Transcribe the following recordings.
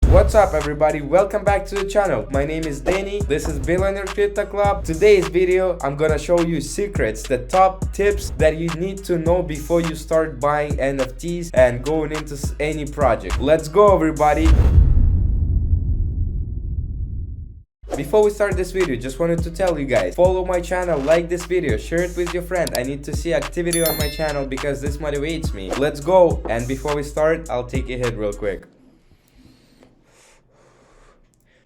What's up everybody, welcome back to the channel. My name is Danny, this is Billionaire Crypto Club. Today's video I'm gonna show you secrets, the top tips that you need to know before you start buying NFTs and going into any project. Let's go everybody. Before we start this video, just wanted to tell you guys, follow my channel, like this video, share it with your friend. I need to see activity on my channel because this motivates me. Let's go. And before we start, I'll take a hit real quick.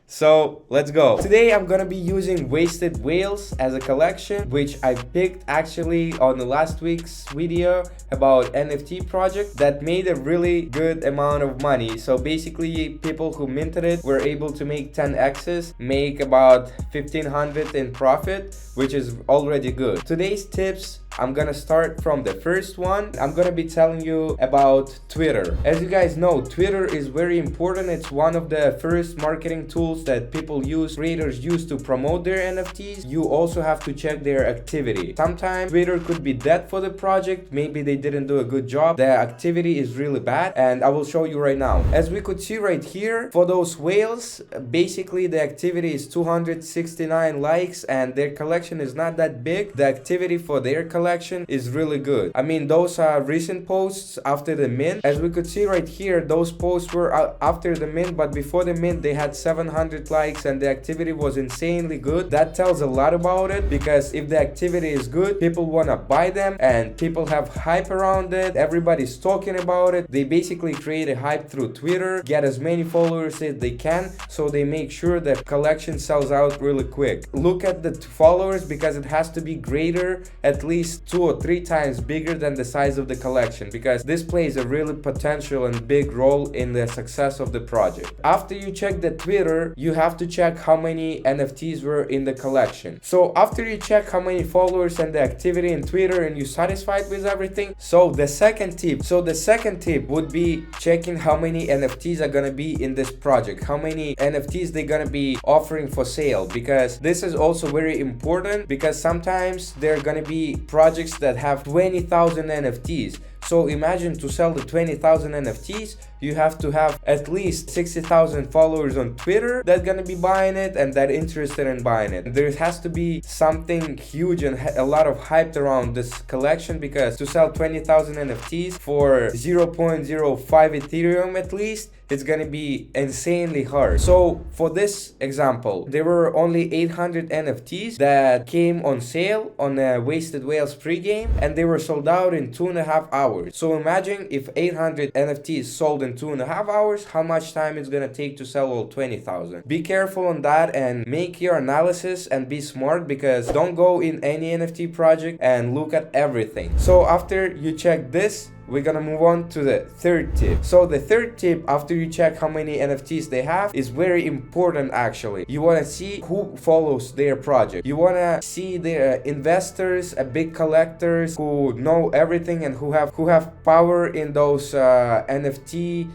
So let's go. Today I'm gonna be using wasted whales as a collection, which I picked actually on the last week's video about NFT project that made a really good amount of money. So basically people who minted it were able to make 10x's, make about 1500 in profit, which is already good. Today's tips, I'm gonna start from the first one. I'm gonna be telling you about Twitter. As you guys know, Twitter is very important. It's one of the first marketing tools that creators use to promote their NFTs. You also have to check their activity. Sometimes Twitter could be dead for the project. Maybe they didn't do a good job. The activity is really bad, and I will show you right now. As we could see right here, for those whales, basically the activity is 269 likes, and their collection is not that big. The activity for their collection is really good. I mean, those are recent posts after the mint. As we could see right here, those posts were after the mint, but before the mint they had 700 likes and the activity was insanely good. That tells a lot about it, because if the activity is good, people want to buy them and people have hype around it. Everybody's talking about it. They basically create a hype through Twitter, get as many followers as they can, so they make sure that collection sells out really quick. Look at the followers, because it has to be greater, at least 2 or 3 times bigger than the size of the collection, because this plays a really potential and big role in the success of the project. After you check the Twitter, you have to check how many NFTs were in the collection. So after you check how many followers and the activity in Twitter and you're satisfied with everything, so the second tip would be checking how many NFTs are gonna be in this project, how many NFTs they're gonna be offering for sale, because this is also very important, because sometimes there are gonna be projects that have 20,000 NFTs. So imagine, to sell the 20,000 NFTs, you have to have at least 60,000 followers on Twitter that gonna be buying it and that interested in buying it. There has to be something huge and a lot of hype around this collection, because to sell 20,000 NFTs for 0.05 Ethereum at least, it's gonna be insanely hard. So for this example, there were only 800 NFTs that came on sale on a Wasted Whales pregame, and they were sold out in 2.5 hours. So imagine if 800 NFTs sold in 2.5 hours, how much time it's gonna take to sell all 20,000. Be careful on that and make your analysis and be smart, because don't go in any NFT project and look at everything. So after you check this, we're gonna move on to the third tip. So the third tip, after you check how many NFTs they have, is very important actually. You wanna see who follows their project. You wanna see their investors, big collectors who know everything and who have power in those NFT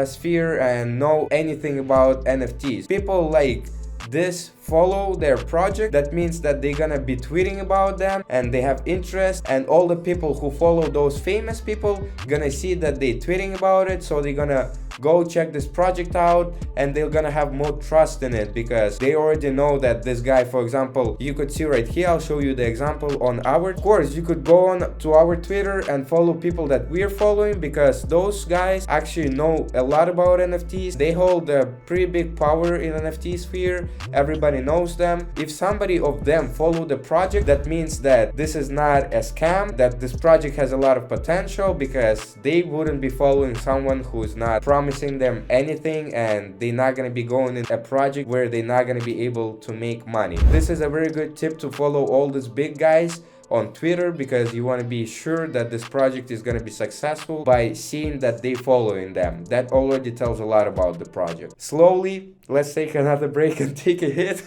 sphere and know anything about NFTs. People like this follow their project. That means that they're gonna be tweeting about them and they have interest, and all the people who follow those famous people gonna see that they tweeting about it, so they're gonna go check this project out and they're gonna have more trust in it, because they already know that this guy, for example, you could see right here, I'll show you the example on our, of course you could go on to our Twitter and follow people that we're following, because those guys actually know a lot about NFTs. They hold a pretty big power in NFT sphere. Everybody knows them. If somebody of them follow the project, that means that this is not a scam, that this project has a lot of potential, because they wouldn't be following someone who is not promising them anything, and they're not going to be going in a project where they're not going to be able to make money. This is a very good tip to follow all these big guys on Twitter, because you want to be sure that this project is going to be successful by seeing that they following them. That already tells a lot about the project. Slowly, let's take another break and take a hit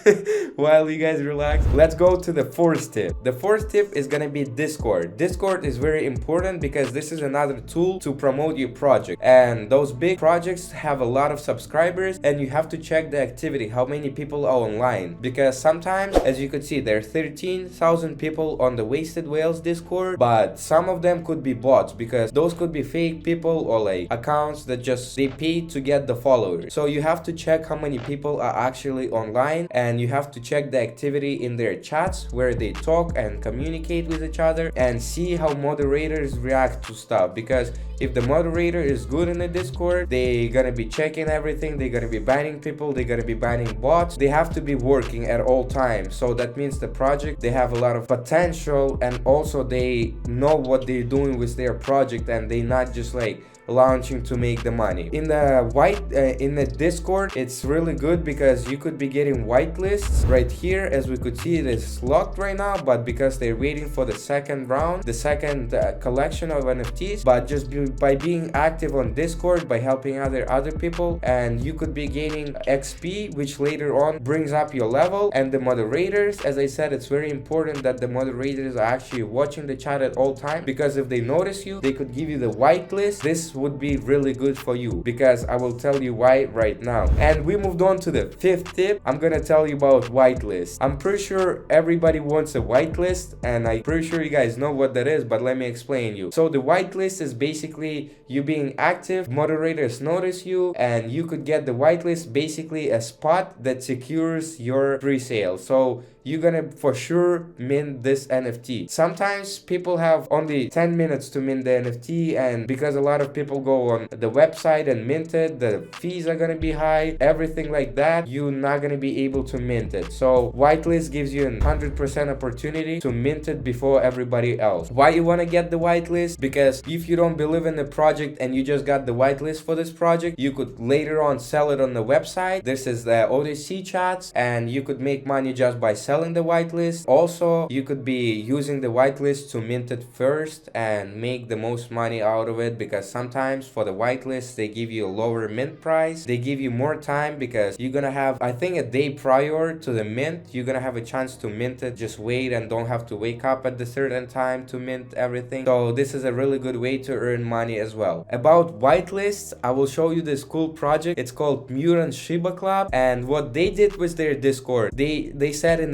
while you guys relax. Let's go to the fourth tip. The fourth tip is gonna be Discord. Discord is very important, because this is another tool to promote your project, and those big projects have a lot of subscribers, and you have to check the activity, how many people are online, because sometimes, as you could see, there are 13,000 people on the Wasted Whales Discord, but some of them could be bots because those could be fake people or like accounts that just they pay to get the followers. So you have to check how many people are actually online, and you have to check the activity in their chats where they talk and communicate with each other, and see how moderators react to stuff. Because if the moderator is good in the Discord, they gonna be checking everything, they're gonna be banning people, they're gonna be banning bots. They have to be working at all times. So that means the project, they have a lot of potential, and also they know what they're doing with their project, and they not just like launching to make the money. In the Discord, it's really good because you could be getting whitelists right here. As we could see, it is locked right now, but because they're waiting for the second round, the second collection of NFTs. But just by being active on Discord, by helping other people, and you could be gaining XP, which later on brings up your level. And the moderators, as I said, it's very important that the moderators are actually watching the chat at all time, because if they notice you, they could give you the whitelist. This would be really good for you, because I will tell you why right now. And we moved on to the fifth tip. I'm gonna tell you about whitelist. I'm pretty sure everybody wants a whitelist, and I'm pretty sure you guys know what that is, but let me explain you. So the whitelist is basically you being active, moderators notice you, and you could get the whitelist, basically a spot that secures your pre-sale. So you're gonna for sure mint this NFT. Sometimes people have only 10 minutes to mint the NFT, and because a lot of people go on the website and mint it, the fees are gonna be high, everything like that, you're not gonna be able to mint it. So whitelist gives you a 100% opportunity to mint it before everybody else. Why you wanna get the whitelist? Because if you don't believe in the project and you just got the whitelist for this project, you could later on sell it on the website. This is the OTC chats, and you could make money just by selling the whitelist. Also, you could be using the whitelist to mint it first and make the most money out of it, because sometimes for the whitelist they give you a lower mint price. They give you more time because you're gonna have, I think, a day prior to the mint, you're gonna have a chance to mint it. Just wait and don't have to wake up at the certain time to mint everything. So this is a really good way to earn money as well. About whitelists, I will show you this cool project. It's called Mutant Shiba Club, and what they did with their Discord, they said in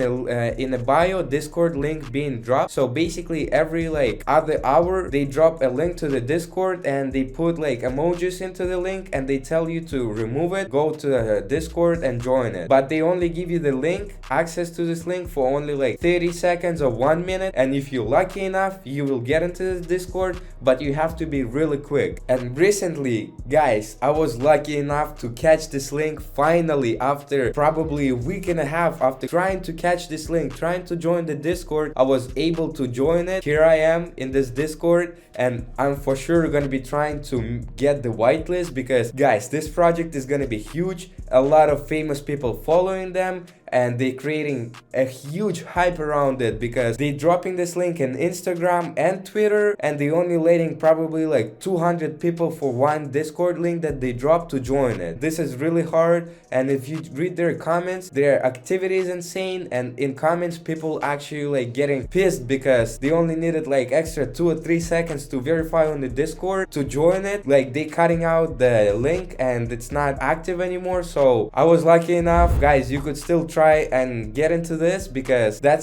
the bio, Discord link being dropped. So basically every like other hour they drop a link to the Discord, and they put like emojis into the link, and they tell you to remove it, go to the Discord and join it. But they only give you the link, access to this link, for only like 30 seconds or 1 minute, and if you're lucky enough you will get into the Discord, but you have to be really quick. And recently, guys, I was lucky enough to catch this link finally, after probably a week and a half. After trying to catch this link, trying to join the Discord, I was able to join it. Here I am in this Discord, and I'm for sure gonna be trying to get the whitelist, because guys, this project is gonna be huge. A lot of famous people following them, and they creating a huge hype around it, because they dropping this link in Instagram and Twitter, and they only letting probably like 200 people for one Discord link that they drop to join it. This is really hard, and if you read their comments, their activity is insane, and in comments people actually like getting pissed because they only needed like extra 2 or 3 seconds to verify on the Discord to join it. Like they cutting out the link and it's not active anymore. So I was lucky enough, guys. You could still try and get into this, because that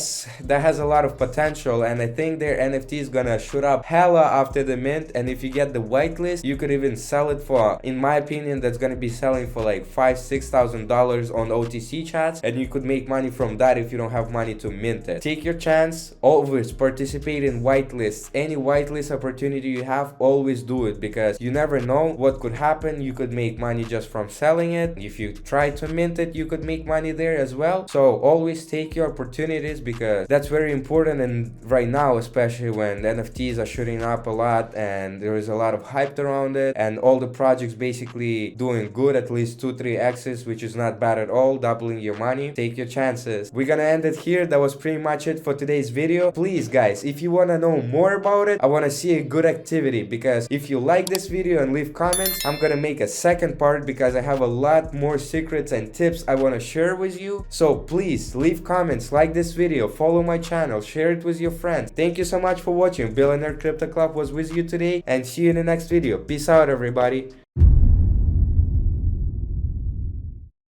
has a lot of potential, and I think their NFT is gonna shoot up hella after the mint. And if you get the whitelist, you could even sell it for, in my opinion, that's gonna be selling for like $5,000-$6,000 on OTC chats, and you could make money from that if you don't have money to mint it. Take your chance, always participate in whitelists. Any whitelist opportunity you have, always do it, because you never know what could happen. You could make money just from selling it. If you try to mint it, you could make money there as well. So always take your opportunities, because that's very important. And right now, especially when the NFTs are shooting up a lot and there is a lot of hype around it, and all the projects basically doing good, at least 2-3x's, which is not bad at all, doubling your money. Take your chances. We're gonna end it here. That was pretty much it for today's video. Please guys, if you want to know more about it, I want to see a good activity, because if you like this video and leave comments, I'm gonna make a second part, because I have a lot more secrets and tips I want to share with you. So please leave comments, like this video, follow my channel, share it with your friends. Thank you so much for watching. Billionaire Crypto Club was with you today, and see you in the next video. Peace out, everybody.